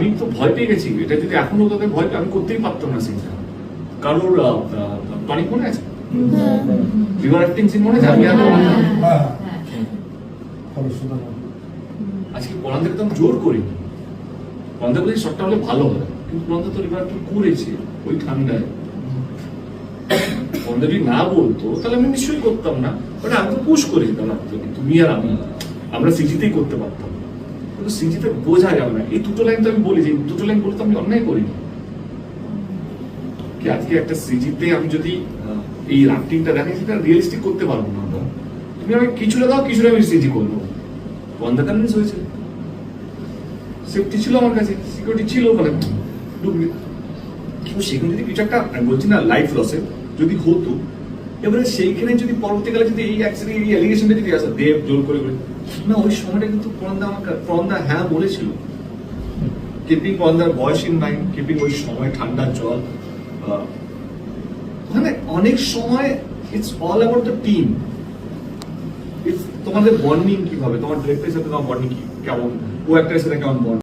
আমি তো ভয় পেয়ে গেছি, এটা যদি এখনো তাদের ভয় পেয়ে আমি করতেই পারতাম না সিনটা। কারোর টনিক মনে আছে, রিভার রাফটিং সিন মনে আছে? আমি আর আজকে পরানদাকে তো আমি জোর করি, পরানদা বলে শটটা হলে ভালো হয়, কিন্তু পরানদা তো রিভার রাফটিং করেছে ওই ঠান্ডায়। পরানদা যদি না বলতো তাহলে আমি নিশ্চয়ই করতাম না, বাট আমি তো পুশ করেছি তাহলে তুমি আর আমি, আমরা সিজিতেই করতে পারতাম। কিন্তু সিজিতে বোঝা যাবে না, এই দুটো লাইন তো আমি বলি যে দুটো লাইন বলতে আমি অন্যায় করিনি। আজকে একটা সিজিতে আমি যদি এই রাফটিংটা দেখাই সেটা রিয়েলিস্টিক করতে পারবো না। তুমি আমি কিছুটা দাও, কিছুটা আমি সিজি করবো। বন্ধ কনভিন্স হয়েছে, সেফটি ছিল আমার কাছে, সিকিউরিটি ছিল, ওখানে ডুববে। কিন্তু সেখানে যদি কিছু একটা, আমি বলছি না লাইফ লসে যদি হতো, এবারে সেইখানে যদি পরবর্তীকালে যদি এই অ্যাক্সিডেন্ট এই অ্যালিগেশনটা যদি আসে দেব জোর করে না, ওই সময়টা কিন্তু পরন্দা হ্যাঁ বলেছিল। কিপিং পরন্দার বয়স ইন মাইন্ড, কিপিং ওই সময় ঠান্ডার জল, মানে অনেক সময় it's all about the team. তোমাদের বন্ডিং কিভাবে, তোমার ডিরেক্টরের সাথে তোমার বন্ডিং কেমন, ও একটা সাথে কেমন বন্ড।